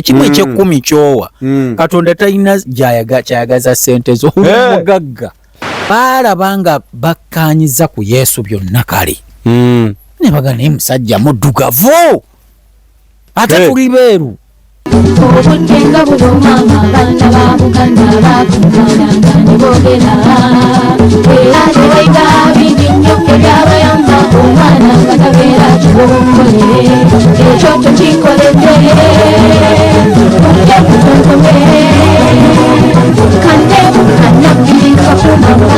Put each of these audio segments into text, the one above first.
ekimu eky'ekkumi kyowa Katonda talina kyayagaza ssente z'omugagga baalaba nga bakkaanyiza ku Yesu byonna kale ne baga naye musajja muddugavu ate tuli beeru Obutenga bulumanga abaana ba Buganda bakumalanga ne boogera era tebayita bingi nnyo ebyabayamba omwana nga tabeera kibombole ekyo tukikoledde ojja kutunkome kandeemu kannabbi kakumama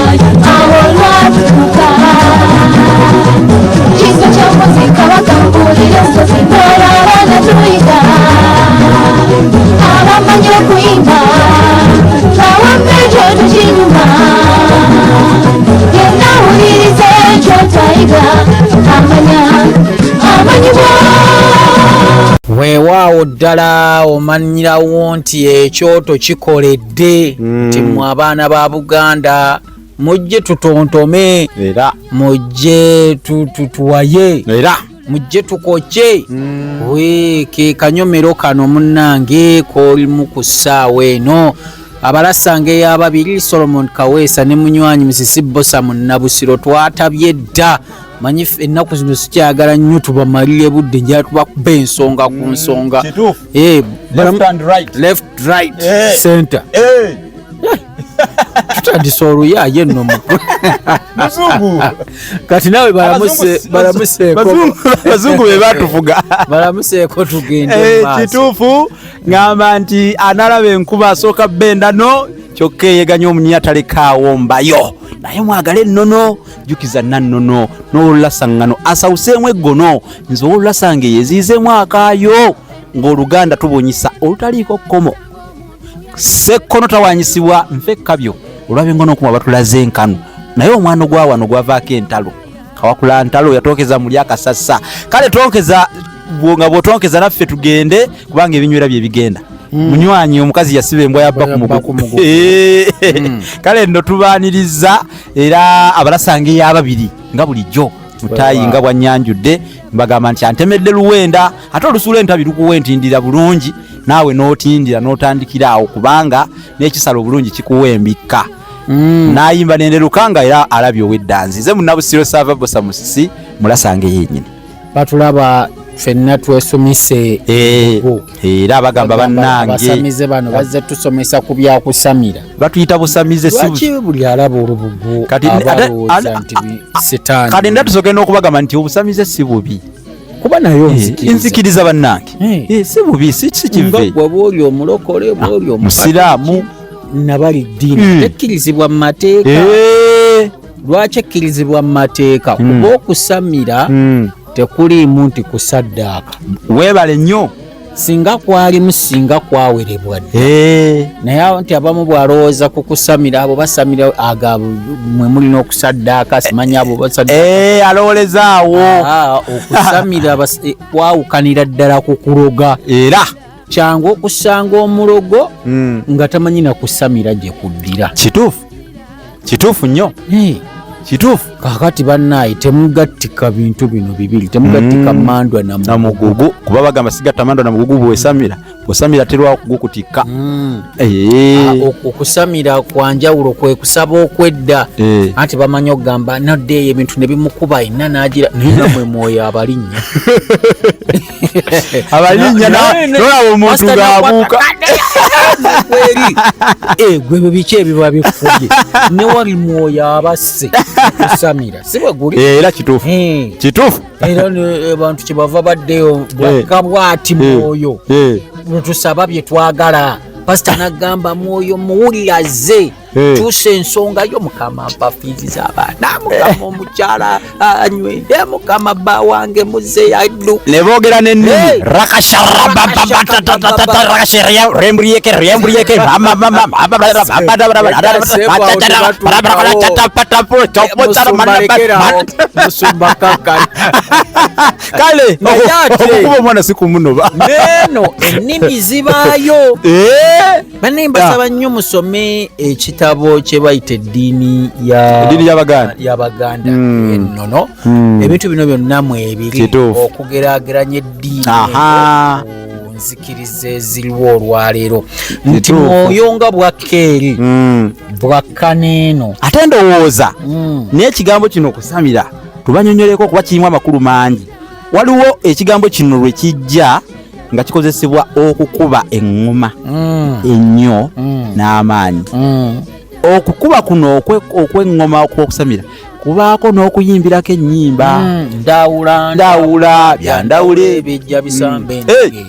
awo lwatutuka kiso ky'omuzi kabaka mbuulire sosi ndoola abaana tuyiga abamanyi okuyimba bawambe ekyo tukinyuma yenna awuliriza ekyo tayiga amanyibwa weewaawo ddala omanyirawo nti ekyoto kikoledde nti mmwe abaana ba Buganda mujje tutontome era mujje tuwaye era mujje tukoche ke kanyomero kano munnange kolimu ku ssaawa eno abalasange y'ababiri Solomon Kaweesa ne munywanyi Misisibosa Munnabusiro twatabye dda manyi ennaku zino sikyagala nnyo tubamalire budde njala tubakuba ensonga ku nsonga left right center tutandise oluyaye nno Bazungu kati nawe bazungu be batufuga balamuseeko tugende maaso kituufu ngamba nti analaba enkuba asooka benda no kyokka eyeganya omunya talekaawo mbayo naye mwagala ennono jjukiza nannono n'olulasaŋŋano asawuseemu eggono nze olulasange yeziizemu akaayo ng'Oluganda tubonyisa olutaliiko kkomo sekkono tawanyisibwa nfe kabyo olwaba engono okuma batulaze enkanu naye omwana ogwa wano gwavaako entalo kawakula ntalo yatookeza muli akasassa kale tonkeza nga bw'otonkeza naffe tugende kubanga ebinywera bye bigenda munywanyi omukazi yasiba embwa yabba ku mugugu kale nno tubaaniriza era abalasange y'ababiri nga bulijjo mutayi nga bwannyanjudde mbagamba nti antemedde luwenda ate olusuula entabi lukuwentindira bulungi naawe n'otindira n'otandikira awo kubanga n'ekisalo obulungi kikuwembika n'ayimba nenderukanga era alabye ow'eddanzi nze Munnabusiro Sava Bosa Musisi mulasange yennyini batulaba ffenna twesomise era bagamba bannange basamize bano bazze tusomesa ku byakusamira batuyita busamize lwaki buli alaba olubugu abalowooza nti sitaani kati nda tusooke n'okubagamba nti obusamize si bubi kuba nayo nzikiriza bannange si bubi si kive nga bw'oli omulokole bw'oli musiraamu nabali ddiini tekkirizibwa mu mateeka lwaki ekkirizibwa mu mateeka kuba okusamira tekuliimu nti kusaddaaka weebale nnyo singa kwalimu singa kwawerebwa naye nti abamu bw'alowooza ku kusamira abo basamira mwe mulina okusaddaaka simanya abo basaddaaka alowoolezaawo okusamira kwawukanira ddala ku kuloga era kyangu okusanga omulogo nga tamanyi na kusamira gye kuddira kituufu nnyo kituufu kakati bannaayi temugattika bintu bino bibiri temugattika mandwa na mugugu kuba bagamba sigatta mandwa na mugugu bw'osamira terwa kugukutikka okusamira kwanjawulo kwe kusaba okwedda anti bamanyi okugamba nadde eyo ebintu ne bimukuba inna n'agira naye namwe mwoyo abalinnya nolaba omuntu ng'abuuka gwe biki ebiba bifubye ne wali mwoyo abasse kusamira si bwe guli era kituufu era abantu kyebava baddeyo bwakka bwati mwoyo tusaba bye twagala pasita nagamba mwoyo muwuliraze kyusa ensonga yo mukama mpa fiizi z'abaana mukama omukyala anywedde mukama bba wange muze yaddu ne boogera n'ennimi kale okukuba omwana si kumunoba neno ennimi zibaayo banembasaba nnyo musome ekitabo kye bayita eddiini y'Abaganda ennono ebintu bino byonna mwebiri okugeraageranya eddiini nzikiriza eziriwo olwaleero nti mwoyo nga bwakkeeri bwakkaneeno ate ndowooza n'ekigambo kino okusamira tubanyonyoleko kuba kirimu amakulu mangi. Waliwo ekigambo kino lwe kijja nga kikozesebwa okukuba eŋŋoma ennyo n'amaanyi. Okukuba kuno okw'eŋŋoma okw'okusamira kubaako n'okuyimbirako ennyimba. Ndawula byandawule bijja bisambe ndege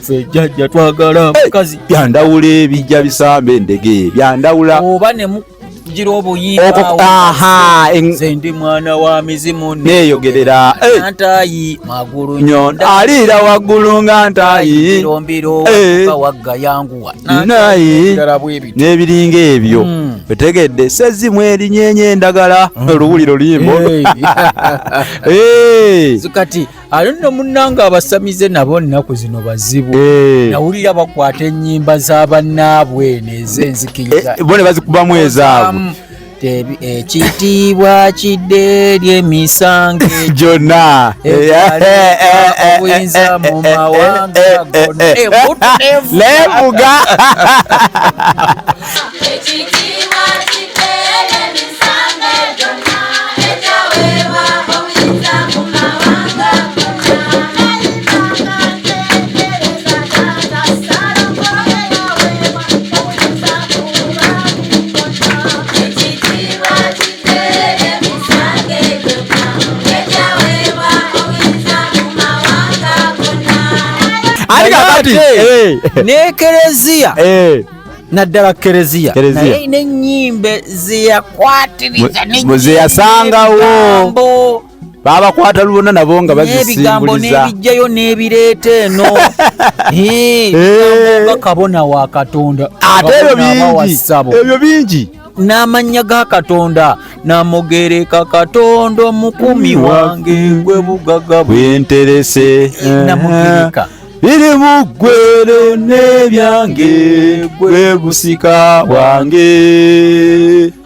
ffe jjajja twagala mukazi byandawule bijja bisambe ndege byandawula oba ne mugira obuyimba nze ndi mwana wa mizimu neeyogerera ntaayi magulu aliira waggulu nga ntaayi mbirombiro wagga yanguwa nayi n'ebiringa ebyo otegedde sezzimu erinyenye endagala oluwuliro limbo kati ate nno munnanga abasamize nabo nnaku zino bazibu nawulira bakwata ennyimba z'abannaabwe nez'enzikiriza bo ne bazikubamu ezaabwe ekitiibwa kidde ly'emisango gyonna obuyinza mu mawanga levuga n'ekereziya naddala kereziya naye n'ennyimba zeyakwatiriza zeyasangawo babakwata lubona nabo nga bazisimbuliza n'ebigambo n'ebijjayo n'ebireeta eno nga kabona wa Katonda ate ebyo bingi n'amannya ga Katonda namugereka Katonda omukumi wange gwe bugaga bwenterese namugereka biri mu ggwero n'ebyange gwe busika bwange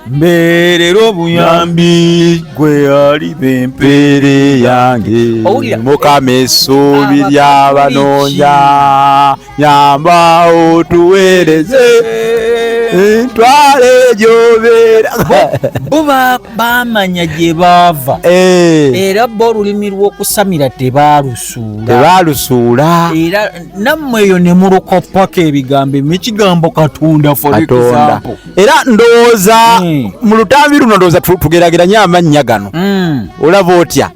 mbeerera obuyambi gwe ali b'empeere yange mukama essuubi ly'abanoonya nyamba otuweereze ntwale gy'obeera bo baamanya gye baava era bo olulimi lw'okusamira tebaalusuula era nammwe eyo ne mulukopako ebigambo ekigambo Katonda for example era ndowooza mu lutambi luno ndowooza tugerageranye amannya gano olaba otya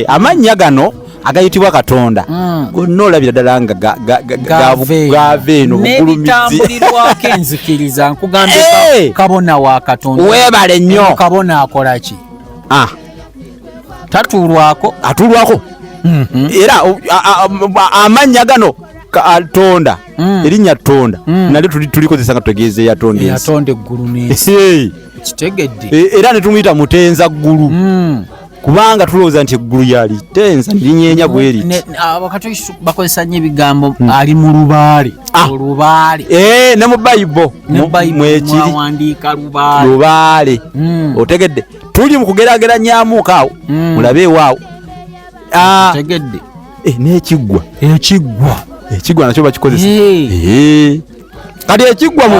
amannya gano agayitibwa Katonda gonna olabira ddala nga gaava eno n'ebitambulirwako enzikiriza nkugambye kabona wa Katonda weebale nnyo kabona akola ki tatuulwako era amannya gano Katonda erinnya Tonda nalyo tulikozesa nga tutegeeza yatonda eggulu n'ensi kitegedde era ne tumuyita mutenza ggulu kubanga tulowooza nti eggulu yali tenza nirinyenya bweriti abakatoliki bakozesa nnyo ebigambo ali mu lubaale olubaale ne mu Bayibuli mwekiwandiika lubaale otegedde tuli mu kugeraageranyaamuuko awo mulabe ewaawo otegedde n'ekiggwa nakyo bakikozesa kati ekiggwa mu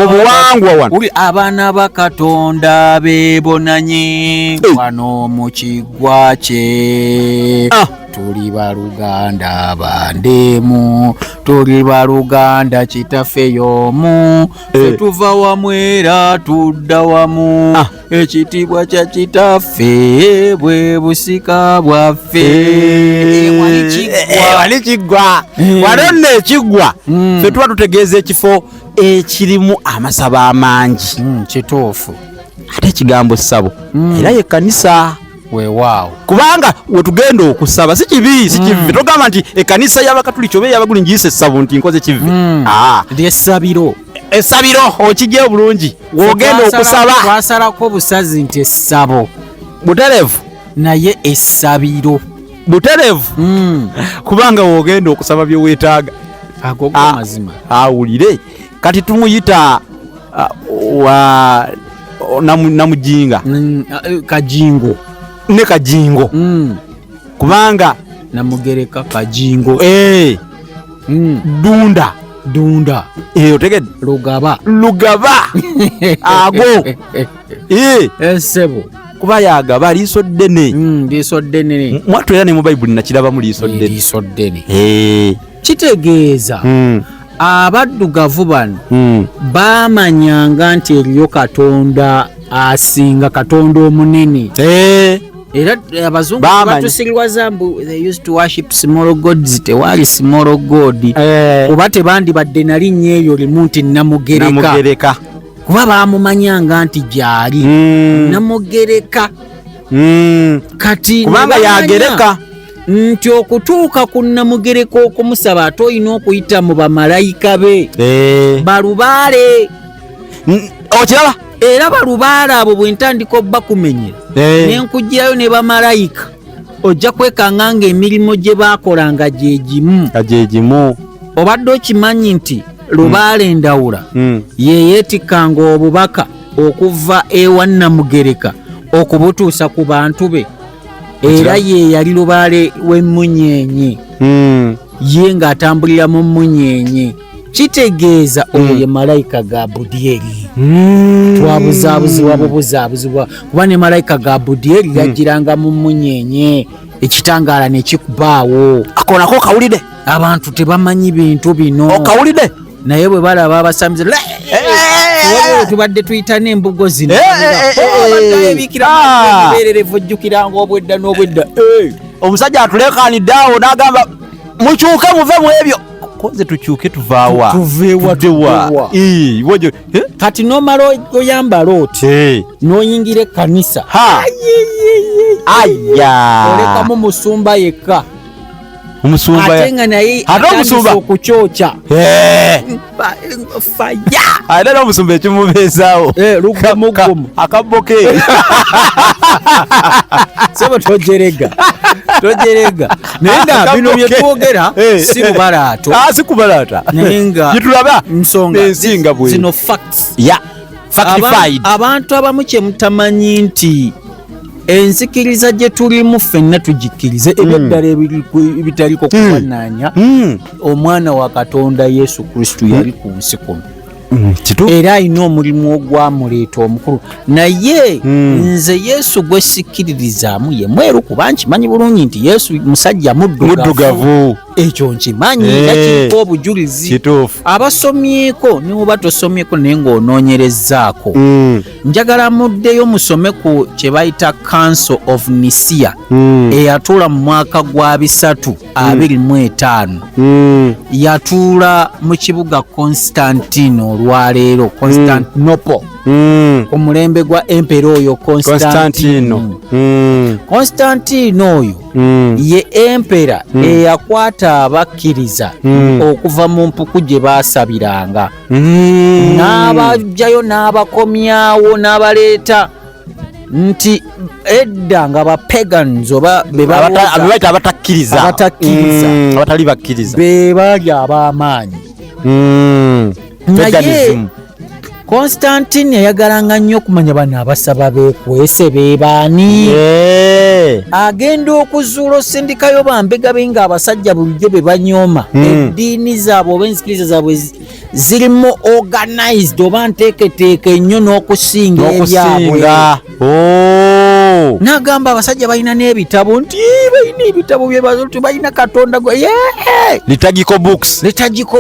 buwangwa wano abaana ba Katonda beebonanye wano mu kiggwa kye tuli baluganda bandeemu tuli baluganda kitaffe y'omu fetuva wamu era tudda wamu ekitiibwa kya kitaffe bwe busika bwaffe wali kiggwa wano nno ekiggwa ffe tuba tutegeeza ekifo ekirimu amasabo amangi kituufu ate ekigambo ssabo era ye kkanisa weewaawo kubanga wetugenda okusaba si kibi togamba nti ekkanisa y'abakatuliki oba ey'abagulingiisa essabo nti nkoze kivi lyessabiro okijja obulungi wogenda okusaba twasalako busazi nti essabo butereevu naye essabiro butereevu kubanga wogenda okusaba bye weetaaga ago mazima awulire kati tumuyita namujinga kajingo ne kajingo kubanga namugereka kajingo dunda otegedde lugaba ago esebo kuba yagaba liiso ddene liiso ddene mwattu era ne mu bayibuli nakirabamu liiso ddene kitegeeza abaddugavu bano baamanyanga nti eriyo katonda asinga katonda omunene era abazungu batusirirwa zambu they used to worship small gods tewali small god oba tebandibadde na linnya eryo limu nti namugereka kuba baamumanyanga nti gyali namugereka kati kubanga yagereka nti okutuuka ku namugereka okumusaba ate olina okuyita mu bamalayika be balubaale okiraba era balubaale abo bwe ntandika obbakumenyera nenkugirayo ne bamalayika ojja kwekanga nga emirimu gye baakolanga gye gimu obadde okimanyi nti lubaale endawula yeyeetikkanga obubaka okuva ewa namugereka okubutuusa ku bantu be era ye yali lubaale w'emmunyeenye ye ng'atambulira mu mmunyeenye kitegeeza oyo ye malayika Gabudyeri twabuzaabuzibwa kuba ne malayika Gabudyeri yajjiranga mu mmunyeenye ekitangaala ne kikubaawo akonako okawulidde abantu tebamanyi bintu bino okawulidde naye bwe balaba abasamize tubadde tuyita n'embugo zino ebikirambeererevu ojjukiranga obwedda n'obwedda omusajja atuleekaanidde awo n'agamba mukyuke muve mu ebyo koze tukyuke tuvaawa kati n'omala oyambala oti n'oyingira ekkanisa olekamu musumba yekka ate nga naye atandisa okukyokya ate n'omusumba ekimubeezaawo lugumu akabboke sebo tojerega naye nga bino bye twogera si bubalaata si kubalaata naye nga gitulaba nsonga ensinga bwe zino facts factified abantu abamu kye mutamanyi nti enzikiriza gye tulimu ffenna tugikkirize ebyeddala ebitaliko kuwanaanya omwana wa Katonda Yesu Kristo yali ku nsi kuno era alina omulimu ogwamuleeta omukulu naye nze Yesu gwe sikkiririzaamu ye mweru kuba nkimanyi bulungi nti Yesu musajja muddugavu ekyo nkimanyi era kiriko obujulizi abasomyeko niwoba tosomyeko naye ng'onoonyerezzaako njagala muddeyo musome ku kye bayita Council of Nicaea eyatuula mu mwaka gwa 325 yatuula mu kibuga Constantine olwaleero Constantinople ku mulembe gwa empero oyo Constantine oyo ye empera eyakwata abakkiriza okuva mu mpuku gye baasabiranga n'abajjayo n'abakomyawo n'abaleeta nti edda nga bapagans oba bebaita abatakkiriza abatali bakkiriza be baali ab'amaanyi naye Constantine yayagalanga nnyo okumanya bano abasaba beekwese be baani agenda okuzuula osindikayo bambega be nga abasajja bulijjo be banyooma eddiini zaabwe oba enzikiriza zaabwe zirimu organized oba nteeketeeke ennyo n'okusinga ebyabwe n'agamba abasajja balina n'ebitabo nti balina ebitabo bye balina Katonda gwe liturgical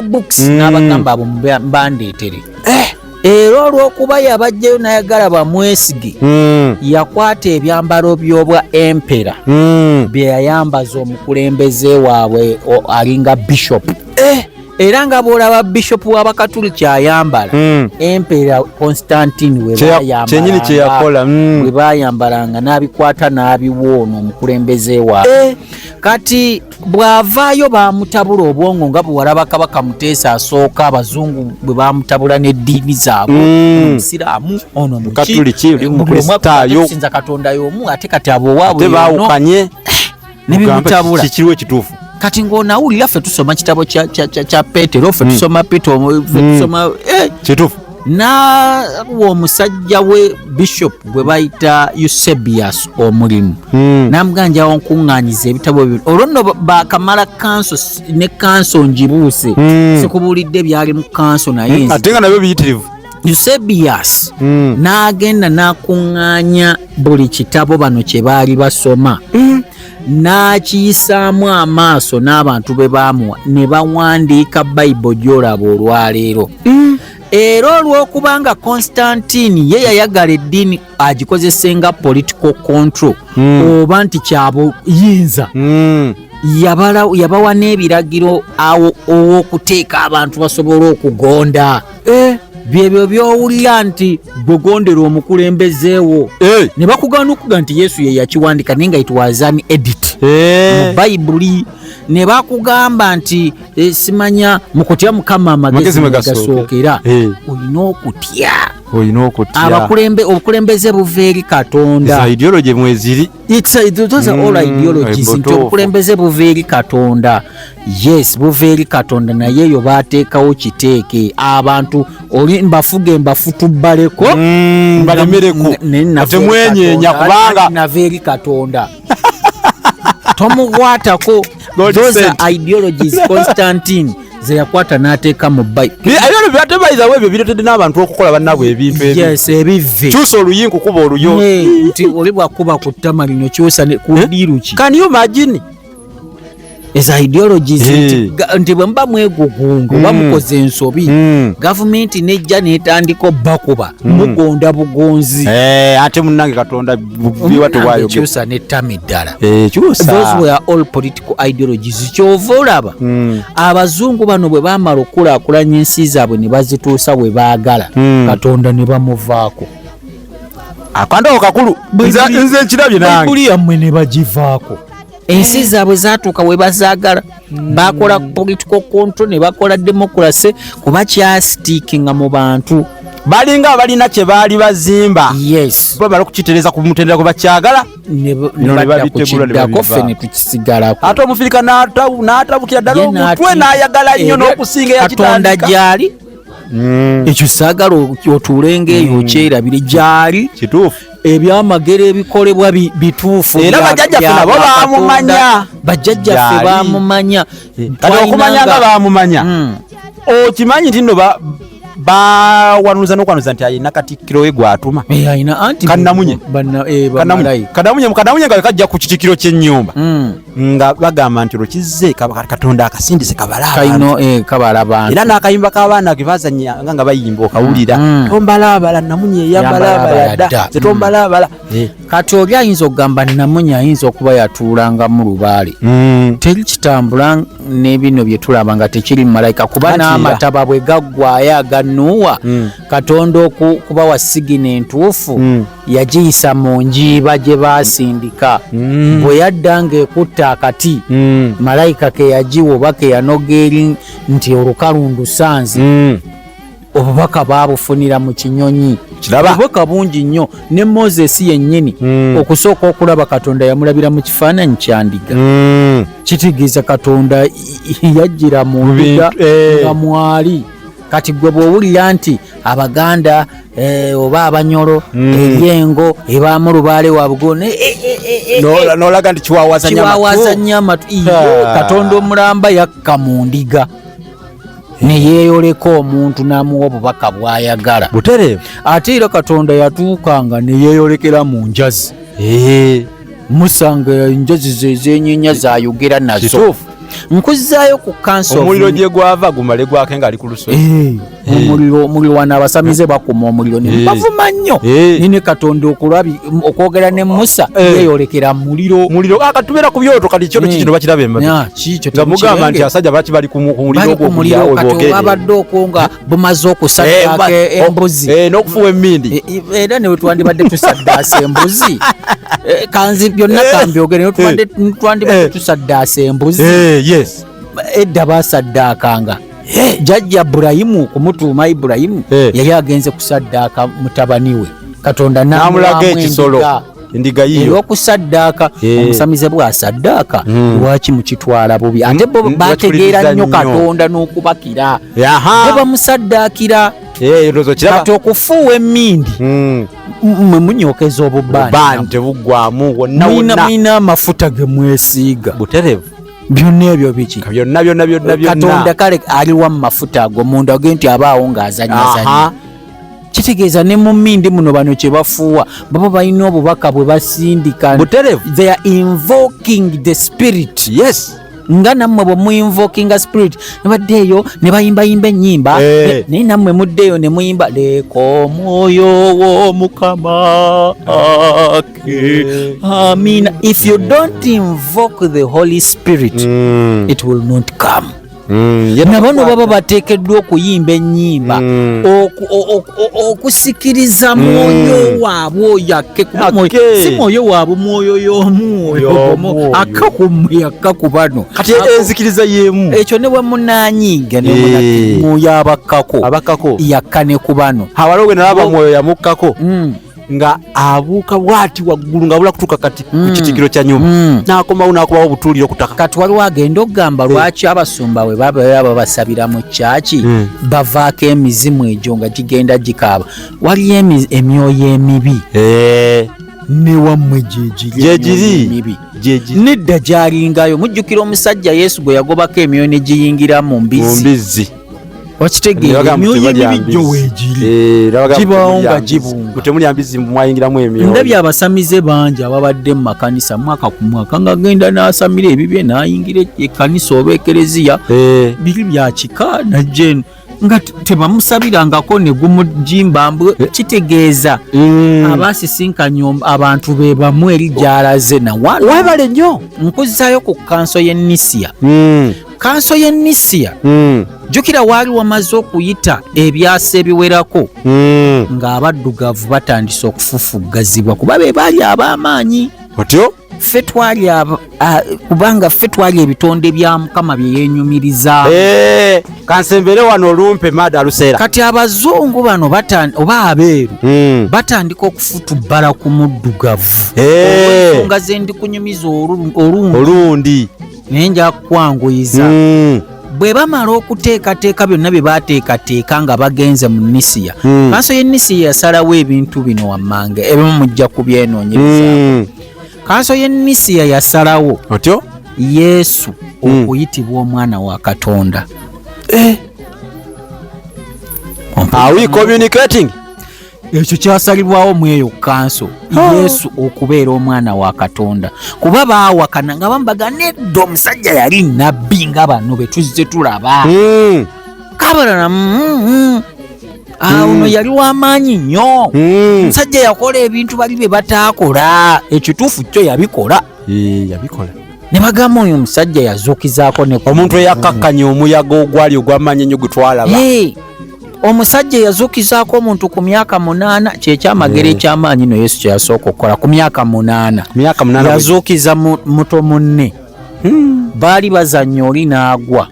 books n'abagamba abo mbandeetere era olw'okuba yabajjayo n'ayagala bamwesige yakwata ebyambalo by'obwa empera bye yayambaza omukulembeze waabwe alinga bishop era nga bw'olaba bishop w'abakatuliki ayambala empera Constantine we baayambalanga n'abikwata n'abiwoona omukulembeze waabwe kati bw'avaayo baamutabula obwongo nga bwe walaba Kabaka Muteesa asooka abazungu bwe baamutabula n'eddiini zaabwe omusiraamu ono mukisinza Katonda y'omu ate kati abo waabwe baawukanye ne bimutabula kikiriwo ekituufu kati ng'onawulira ffe tusoma kitabo kya Peetero ffe tusoma Peter ffe tusoma kituufu n'awa omusajja we bishop gwe bayita Eusebius omulimu n'amuganja nkuŋŋaanyiza ebitabo bibiri olwo nno bakamala kanso ne kanso njibuuse sikubuulidde byali mu kanso naye ate nga nabyo biyitirivu. Eusebius n'agenda n'akuŋŋaanya buli kitabo bano kye baali basoma n'akiyisaamu amaaso n'abantu be baamuwa ne bawandiika bayibuli gy'olaba olwaleero. Era olw'okubanga Constantine ye yayagala eddiini agikozesenga political control oba nti kyabuyinza yabawa n'ebiragiro awo ow'okuteeka abantu basobole okugonda. Byebyo byowulira nti gwegondera omukulembezeewo ne bakugaana okuga nti Yesu ye yakiwandika naye nga it was an edit mu bayibuli ne bakugamba nti simanya mu kutya Mukama amagezi mwe gasookera. Olina okutya obukulembeze buva eri Katonda. Ideology mweziri. Those are all ideologies nti obukulembeze buva eri Katonda. Yes, buva eri Katonda naye yo bateekawo kiteeke abantu oli mbafuge mbafutubbaleko mbalemereko ate mwenyeenya kubanga nava eri Katonda. Tomukwatako. Those are ideologies Constantine ze yakwata n'ateeka mu Bayibuli. Ebyo byatebayiza ebyo biretedde n'abantu okukola bannabwe ebintu ebyo. Yes, ebivve. Kyusa oluyinko kuba oluyo. Nti oli bwakuba ku ttama lino kyusa ku ddiiru ki. Can you imagine? Eza ideologies nti bwe muba mwegugunga oba mukoze ensobi gavumenti nejja n'etandika obbakuba mugonda bugonzi. Ate munnange Katonda biwa tewaayo kyusa n'ettama eddala. Kyusa. Those were all political ideologies. Kyova olaba abazungu bano bwe baamala okulaakulanya ensi zaabwe ne bazituusa we baagala Katonda ne bamuvaako. Akandawo kakulu nze nkirabye nange. Buli yammwe ne bagivaako. Ensi zaabwe zaatuuka we bazaagala bakola political control ne bakola democracy kuba kyasitiikinga mu bantu balinga abalina kye baali bazimba. Yes, bamala okukitereeza ku mutendera gwe bakyagala ne babitegula ffe ne tukisigalako. Ate Omufirika n'atabukira ddala omutwe n'ayagala nnyo n'okusinga Katonda gyali ekyo saagala otuulenga eyo kyerabire gyali kituufu. Ebyamagero ebikolebwa bituufu era bajjajjaffe nabo baamumanya. Bajjajjaffe baamumanya. Kati okumanya nga baamumanya okimanyi nti nno bawanuza n'okwanuza nti ayina katikkiro we gw'atuma. Kannamunye nga kajja ku kitikkiro ky'ennyumba nga bagamba nti olwo kizze Katonda akasindise kabala abantu. Era n'akayimba k'abaana ge bazanya nga bayimba okawulira tombalaabala Namunye eyambalaabala dda ze tombalaabala. Kati oli ayinza okugamba Namunye ayinza okuba yatuulanga mu lubaale teri kitambula n'ebino bye tulaba nga tekiri malayika kuba n'amataba bwe gaggwayo aganuuwa Katonda okubawa sigina entuufu yagiyisa mu njiiba gye baasindika bwe yaddanga ekutta akati malayika ke yagiwa oba ke yanoga eri nti olukalundu sanzi obubaka baabufunira mu kinyonyi. Obubaka bungi nnyo ne Moses yennyini okusooka okulaba Katonda yamulabira mu kifaananyi kya ndiga. Kitegeeza Katonda yajjira mu ndiga nga mwali. Kati gwe bw'owulira nti Abaganda oba Abanyoro Enyengo ebaamu Lubaale wa Bugone n'olaga nti kiwaawaza nyamatu. Katonda omulamba yakka mu ndiga ne yeeyoleka omuntu n'amuwa obubaka bw'ayagala butereevu. Ate era Katonda yatuukanga ne yeeyolekera mu njazi. Musanga enjazi ze z'ennyenya zayogera nazo. Nkuzaayo ku kanso omuliro gye gwava gumale gwake ng'ali ku lusozi. Omuliro wano abasamize bakuma omuliro ne bavuma nnyo. Nine Katonda okwogera ne Musa yeeyolekera muliro. Akatubeera ku byoto kati kyoto kikino bakiraba emabega. Nga mugamba nti asajja baki bali ku muliro kati obabadde okwo nga bumaze okusaddaaka embuzi n'okufuwa emmindi. Era ne wetwandibadde tusaddaasa embuzi kanzi byonna kambyogere twandibadde tusaddaasa embuzi. Yes. Edda basaddaakanga jjajja Ibulayimu kumutuuma Ibulayimu yali agenze kusaddaaka mutabani we Katonda n'amulaga ekisolo endiga yiyo okusaddaaka omusamize bw'asaddaaka lwaki mukitwala bubi ate bo bategeera nnyo Katonda n'okubakira bo bamusaddaakira ndozo kiraba kati okufuuwa emmindi mwe munyokeza obubbandi tebuggwamu wonna mwina amafuta ge mwesiiga buterevu byonna ebyo biki byonna katonda kale aliwa mu mafuta ago munda ge nti abaawo ng'azanyazanya kitegeeza ne mu mmindi muno bano kye bafuuwa baba balina obubaka bwe basindika buterevu they are invoking the spirit. Yes, nga nammwe bwe muinvokinga spirit ne baddeeyo ne bayimbayimba ennyimba naye nammwe muddeeyo ne muyimba leeka omwoyo w'omukama ake amina. If you don't invoke the Holy Spirit it will not come. Nabano baba bateekeddwa okuyimba ennyimba okusikiriza mwoyo waabwe oyo ake si mwoyo waabwe mwoyo y'omwoyo akakumwe akakubano kati enzikiriza yeemu ekyo ne bwe munaanyiiga nemwoyo abakako yakka ne ku bano awala gwe nalaba mwoyo yamukkako nga abuuka bwati waggulu nga bula kutuuka kati ku kitikiro kya nyuma n'akomawo n'akubawo obutuuliro ku ttaka. Kati waliwo agenda okugamba lwaki abasumba bwe baba babasabira mu kyaki bavaako emizimu egyo nga gigenda gikaaba. Waliyo emyoyo emibi ne wammwe gyegiri nedda gyalingayo. Mujjukira omusajja Yesu gwe yagobako emyoyo ne giyingira mu mbizzi. Wakitegeera emyoyo emibi gyo weegiri gibaawo nga gibunga temulyambizi mwayingiramu emyoyo. Ndabye abasamize bangi ababadde mu makanisa mwaka ku mwaka ng'agenda n'asamira ebibye n'ayingira ekkanisa oba ekereziya biri bya kika najje nga tebamusabirangako ne gumujimba mbwe. Kitegeeza abasisinkanye abantu be bamu eri gy'alaze nawala. Webale nnyo nkuzaayo ku kanso y'Enisia. Kanso y'Enisia jjukira waali wamaze okuyita ebyasa ebiwerako ng'abaddugavu batandise okufufuggazibwa kuba be baali ab'amaanyi. Otyo ffe twali kubanga ffe twali ebitonde bya Mukama bye yeenyumiriza. Kansembere wano olumpe mada aluseera. Kati abazungu bano oba abeeru batandika okufutubbala ku muddugavu ensonga ze ndi kunyumiza olundi naye nja kukwanguyiza. Bwe bamala okuteekateeka byonna bye baateekateeka nga bagenze mu Nisiya, kanso y'Enisiya yasalawo ebintu bino wammanga ebimu mujja kubyenoonyereza. Kanso y'Enisiya yasalawo otyo Yesu okuyitibwa omwana wa Katonda. Are we communicating? Ekyo kyasalibwawo mu eyo kanso Yesu okubeera omwana wa Katonda kuba baawakana nga bambaga nedda omusajja yali nabbi nga bano be tuzze tulaba kabalala ono yali w'amaanyi nnyo. Omusajja yakola ebintu bali bye bataakola ekituufu kyo yabikola ne bagamba oyo omusajja yazuukizaako ne omuntu eyakkakkanya omuyaga ogwali ogw'amaanyi ennyo gwe twalaba. Omusajja yazuukizaako omuntu ku myaka 8 kyekyamagero ekyamaanyi no Yesu kyeyasooka okukola ku myaka 8 yazuukiza muto munne baali bazannya oli n'agwa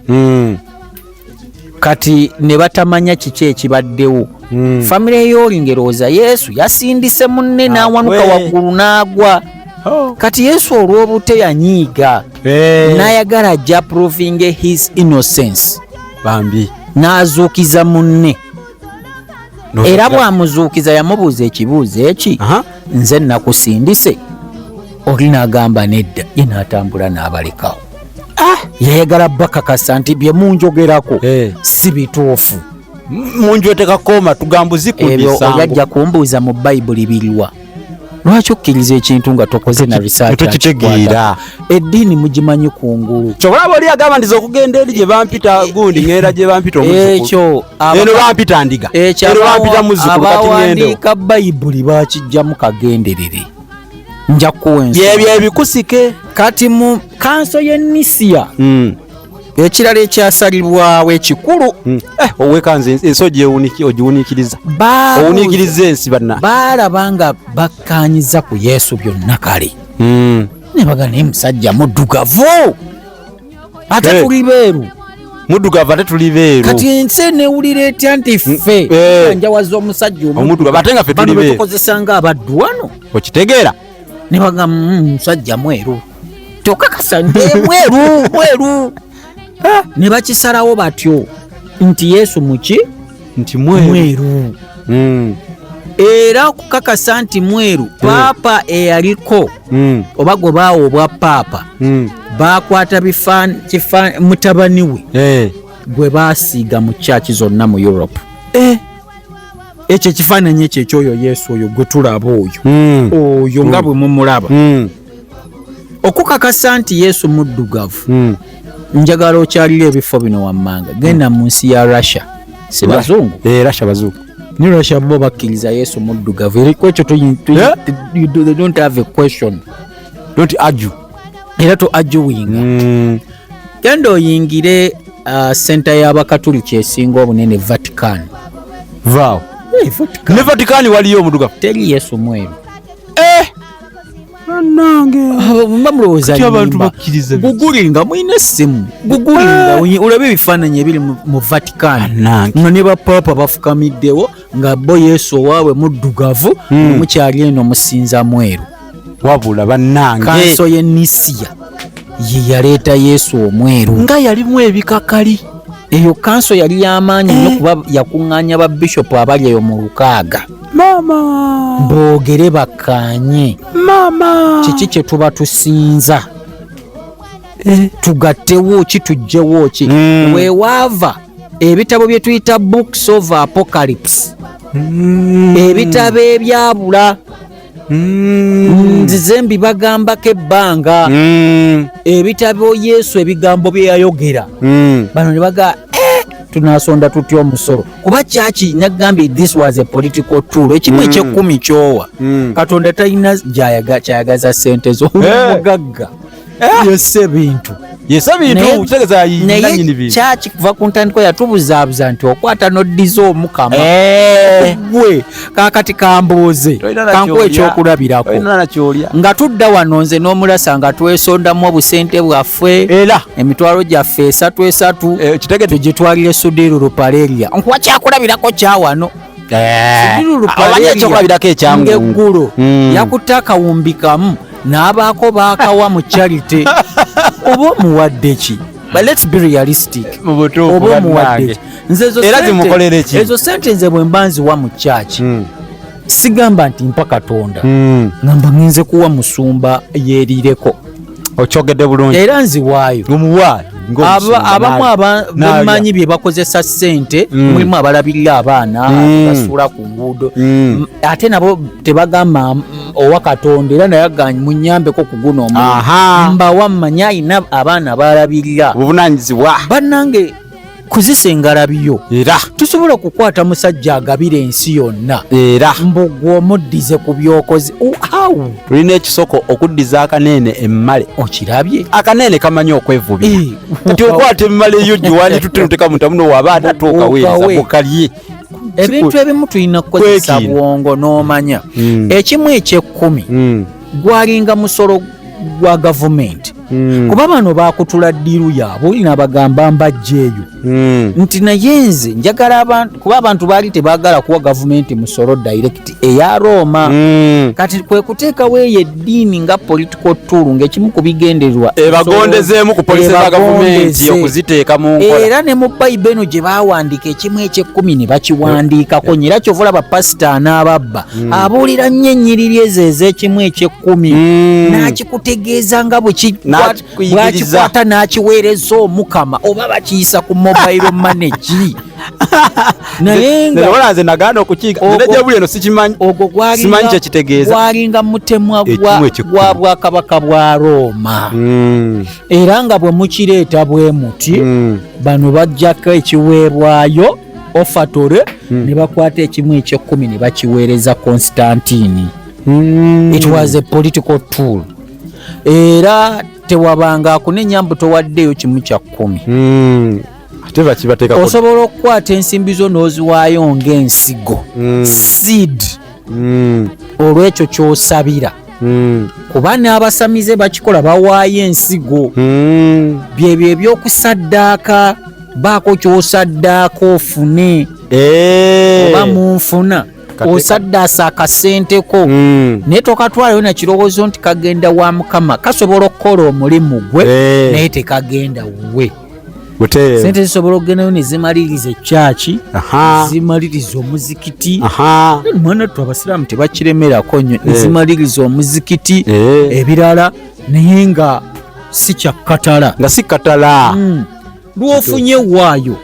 kati ne batamanya kiki ekibaddewo. Famire y'oli ngerooza Yesu yasindise munne n'awanuka waggulu n'agwa. Kati Yesu olw'obute yanyiiga n'ayagala ajja proving his innocence bambi n'azuukiza munne era bw'amuzuukiza yamubuuza ekibuuzo eki nze nakusindise oli n'agamba nedda ye n'atambula n'abalekawo. Yayagala bakakasa nti bye munjogerako si bituufu. Munjwetekakoma tugambuzikuddisango ebyo oyajja kumbuuza mu Bayibuli biriwa. Lwaki okkiriza ekintu nga tokoze na research tokitegeera? Eddiini mugimanyi kungulu. Kyolaba oli agamba ndiza okugenda eri gye bampita gundi ngenda gye bampita omuzzukulu. Ekyo eno bampita ndiga. Eno bampita muzzukulu kati ngendo. Abawandiika Bayibuli bakijjamu kagenderere. Nja kuwensa. Byebyo ebikusike. Kati mu kanso y'Enisiya ekirala ekyasalibwawo ekikulu owekanze ensoji ogiwuniikiriza owuniikiriza ensi banna baalaba nga bakkaanyiza ku Yesu byonna kale ne bagana naye musajja muddugavu ate tuli beeru muddugavu ate tuli beeru kati ensi enewulira etya nti ffe njawaza omusajja omuddugavu ate nga ffe tuli beeru tukozesa nga abaddu wano okitegeera ne bagamba musajja mweru tokakasa nti mweru ne bakisalawo batyo nti Yesu muki nti mweru. Era okukakasa nti mweru paapa eyaliko oba gwe baawa obwa paapa bakwata mutabani we gwe baasiiga mu kyaki zonna mu Europe. Ekyo ekifaananyi ekyo ekyoyo Yesu oyo gwe tulaba oyo nga bwe mumulaba. Okukakasa nti Yesu muddugavu njagala okyalira ebifo bino wammanga genda mu nsi ya Russia. Si bazungu? Russia bazungu. Ni Russia bo bakkiriza Yesu muddugavu. Era kwekyo they don't have a question. Don't argue. Era to arguing. Genda oyingire center y'Abakatuliki esinga obunene Vatican. Vao. Ne Vatican waliyo omuddugavu. Teri Yesu mweru. Nange mbamulowooza abantu bakkiriza gugulinga mwine essimu gugulinga olabe ebifaananyi ebiri mu Vatican nga ne bapapa bafukamiddewo nga bo Yesu owaabwe muddugavu mukyali eno musinza mweru. Wabula bannange kanso ye Nisia ye yaleeta Yesu omweru nga yalimu ebikakali. Eyo kanso yali y'amaanyi nnyo kuba yakuŋŋaanya babishopu abali eyo mu 600. Mama boogere bakkaanye kiki kye tuba tusinza tugattewo ki tujjewo ki weewaava ebitabo bye tuyita books of apocalypse ebitabo ebyabula nzize mbibagambako ebbanga ebitabo Yesu ebigambo bye yayogera bano ne baga tunasonda tutya omusolo kuba kyaki nagambye this was a political tool ekimu ekyekumi kyowa Katonda talina kyayagaza sente z'omugagga yesse bintu utegeza yinanyini bintu kyaki kuva ku ntandikwa yatubuzaabuza nti okwata n'oddiza omukama gwe kakati kambuuze kankuwa ekyokulabirako nga tudda wano nze n'omulasa nga twesondamu obusente bwaffe era emitwalo gyaffe 3 tugitwalire Sudiru Lupaleria nkuwa kyakulabirako kyawano ekyokulabirako ekyangu ng'eggulo yakutte akawumbi kamu n'abaako baakawa mu charity oba omuwadde ki? But let's be realistic. Oba omuwadde ki? Ezo sente nze bwe mba nziwa mu church sigamba nti mpa Katonda ngamba ngenze kuwa musumba yeerireko. Okyogedde bulungi. Era nziwaayo omuwaayo abamu bemanyi bye bakozesa sente mulimu abalabirira abaana basuula ku nguudo ate nabo tebagamba owa Katonda era naye aganye munyambeko ku guno omuntu mbawa mmanyi ayina abaana balabirira obuvunanyizibwa bannange kuzisengalabiyo era tusobola kukwata musajja agabira ensi yonna era mbugwa omuddize ku byokozi tulina ekisoko okuddiza akanene emmale okirabye akanene kamanyi okwevubira nti okwata emmale eyo giwandi tutenuteka mutamuno wabaana atuuka weeza bukalye ebintu ebimu tulina kukozesa bwongo n'omanya ekimu ekyekumi gwalinga musolo gwa gavumenti kuba bano bakutula ddiru yaabwe olina bagamba mbajjeeyo nti naye nze njagala kuba abantu baali tebaagala kuwa gavumenti musolo direct eya Roma kati kwe kuteekawo eyo eddiini nga political tool ng'ekimu ku bigendererwa ebagondezeemu ku polisi za gavumenti okuziteeka mu nkola era ne mu Bayibuli eno gye baawandiika ekimu eky'ekkumi ne bakiwandiikako era kyova olaba pasita n'ababba abuulira nnyo ennyiriri ezo ez'ekimu eky'ekkumi n'akikutegeeza nga bwakikwata n'akiweereza omukama oba bakiyisa ku mobile money ki naye nga nze nagaana okukiika nejabuli eno sikimanyi simanyi kyekitegeeza gwalinga mutemwa gwa bwakabaka bwa Roma era nga bwe mukireeta bwe muti bano bajjako ekiweebwayo ofatore ne bakwata ekimu eky'ekkumi ne bakiweereza Constantine. It was a political tool era tewabanga akunenya mbu towaddeyo kimu kya 10 osobola okukwata ensimbi zo n'oziwaayo ng'ensigo seed olw'ekyo ky'osabira kuba n'abasamize bakikola bawaayo ensigo byebyo ebyokusaddaaka baako ky'osaddaaka ofune oba munfuna osaddaasa akasenteko naye tokatwalayo na kirowoozo nti kagenda wa Mukama kasobola okukola omulimu gwe naye tekagenda wuwe sente zisobola okugendayo ne zimaliriza ekyaki, zimaliriza omuzikiti. Mwana tu abasiraamu tebakiremerako nnyo, zimaliriza omuzikiti ebirala, naye nga si kyakatala, lwofunye waayo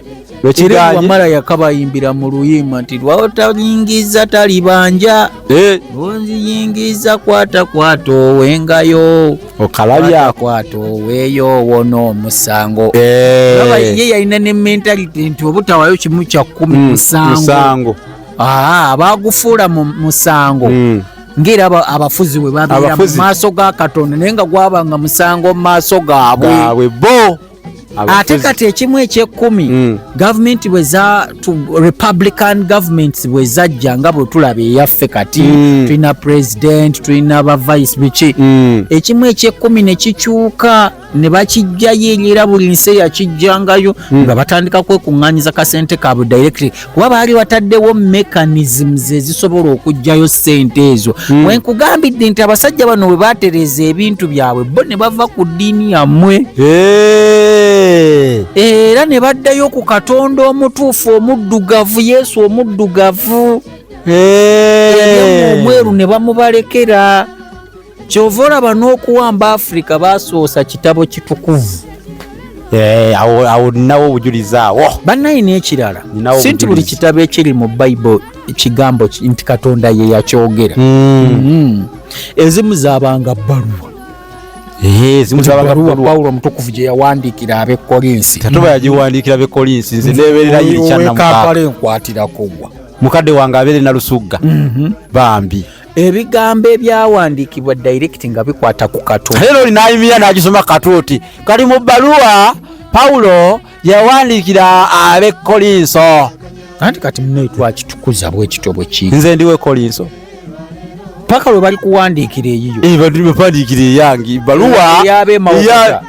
era wamala yakabayimbira mu luyimba nti lwotayingiza talibanja, lwonziyingiza kwata owengayo, okalabya kwata oweeyo wona omusango. Ye yalina ne mentality nti obutawayo kimu kya 10 musango, abaagufuula mu musango ng'era abafuzi bwe babeera mu maaso ga Katonda, naye nga gwabanga musango mu maaso gaabwe bo. Ate kati ekimu eky'ekkumi gavumenti Republican governments bwe zajja nga bwe tulaba eyaffe kati tulina president, tulina ba vice biki, ekimu eky'ekkumi ne kikyuka ne bakijjayo era buli nsi yakijjangayo nga batandika kwekuŋŋaanyiza kasente kaabwe direct, kuba baali bataddewo mechanisms ezisobola okugjayo ssente ezo. Wenkugambidde nti abasajja bano bwe baatereeza ebintu byabwe bo ne bava ku ddiini yammwe era ne baddayo ku Katonda omutuufu omuddugavu, Yesu omuddugavu, omweru ne bamubalekera. Kyova olaba n'okuwamba Africa basoosa kitabo kitukuvu. Awo ninawo obujulizi awo. Bannayina ekirala si nti buli kitabo ekiri mu Bible ekigambo nti Katonda ye yakyogera. Ezimu zaabanga bbaluwa. Pawulo omutukuvu gye yawandiikira ab'e Kolinsi. Katoba yagiwandiikira ab'e Kolinsi, nze neeberera ye kyannamukale nkwatirako gwa. Mukadde wange abeere na lusugga bambi. Ebigambo ebyawandiikibwa direct nga bikwata ku Katonda. Lero olinaayimira n'agisoma katuuti kali mu bbaluwa Pawulo yawandiikira ab'e Kolinso. Anti kati munaye twakitukuza bwe kityo bwe kiri. Nze ndiwe Kolinso. Paka lwe bali kuwandiikira eyiyo. Bali bapandiikira eyange bbaluwa yabe mawuta.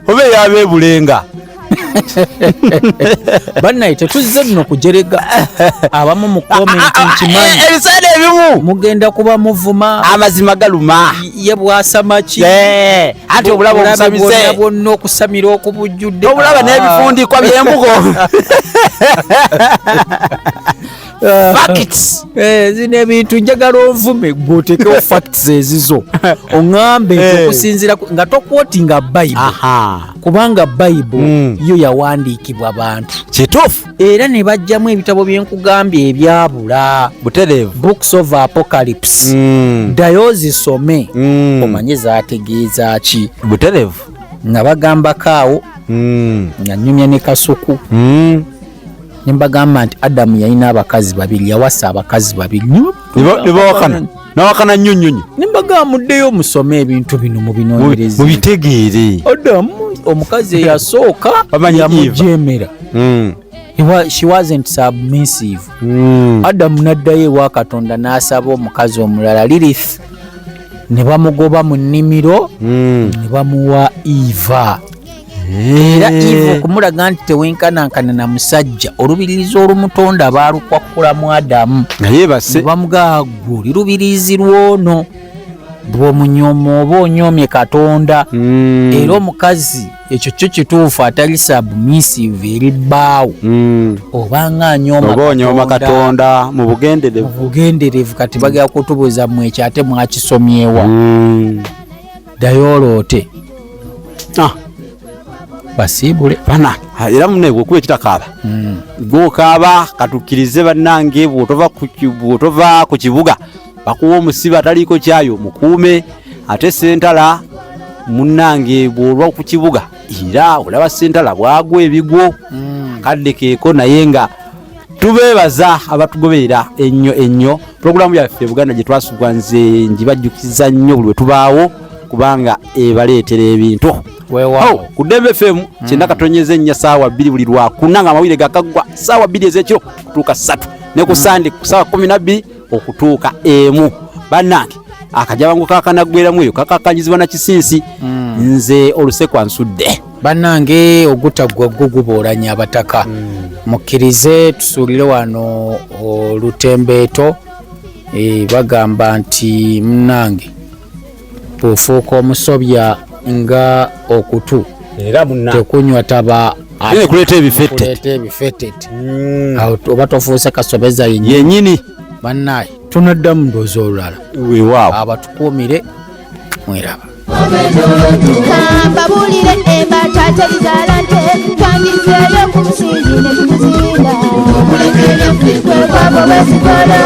Obe yabe bulenga. Bannaye tetuzze nno kujerega abamu mu comment nkimanyi ebiseera ebimu mugenda kuba muvuma amazima galuma ye bwasamaki ati obulaba obusamise bwonna okusamira okubujjudde obulaba n'ebifundikwa by'embugo facts zino ebintu njagala onvume gwotekewo facts ezizo oŋŋambe okusinziira nga tokwotinga Bible kubanga Bible yo yawandiikibwa bantu kituufu era ne bajjamu ebitabo byenkugambye ebyabula butereevu books of apocalypse ddayo zisome omanye zaategeeza ki butereevu nga bagambako awo nga nnyumya ne kasuku nembagamba nti Adamu yalina abakazi babiri yawasa abakazi babiri nawakana nnyonnyonyi nembagamba muddeyo omusome ebintu bino mu binoonyereza mubitegeere Adamu omukazi eyasooka yamujemera she wasn't submissive Adamu naddayo ewa Katonda n'asaba omukazi omulala Lilith ne bamugoba mu nnimiro ne bamuwa Eva era Eva okumulaga nti tewenkanankana na musajja olubirizi olumutonda baalukwakula mu Adamu naye base bamugaagwo oli lubirizi lwono bw'omunyoma oba onyoomye Katonda era omukazi ekyo kyo kituufu atali submissive eri bbaawo obanga anyooma Katonda mu bugenderevu kati bagala kutubuuza mmwe ekyo ate mwakisomyewa ddayo oloote basiibule bana era munne gwokuba ekitakaaba gwokaaba katukkirize bannange bw'otova ku kibuga bakuwa omusibe ataliiko kyayo mukuume ate sentala munnange bw'olwa ku kibuga era olaba sentala bwagwa ebigwo kadde keeko naye nga tubeebaza abatugoberera ennyo pulogulaamu yaffe Buganda gye twasubwa nze njibajjukiza nnyo buli we tubaawo kubanga ebaleetera ebintu ku Dembe FM 94.4 saawa 2 buli lwakuna nga amawulire gakaggwa saawa 2 ez'ekiro kutuuka 3 ne ku Sande ku saawa 12 okutuuka 1 bannange akajabango kakanaggweramu eyo kakakanyizibwa na Kisinsi nze Olusekwa Nsudde bannange ogutaggwa guboolanya abataka mukkirize tusuulire wano Olutembeeto bagamba nti munnange bw'ofuuka omusobya nga okutu era munna tekunywa taba ate kuleeta ebifette kuleeta ebifettete awo oba tofuuse kasobeza yennyini bannaye tunaddamu ndoozi olulala weewaawo abatukuumire mweraba Kambabulire embata terizaala nte twandizeeyo ku musingi ne tumuzinda kwe kwabo besikola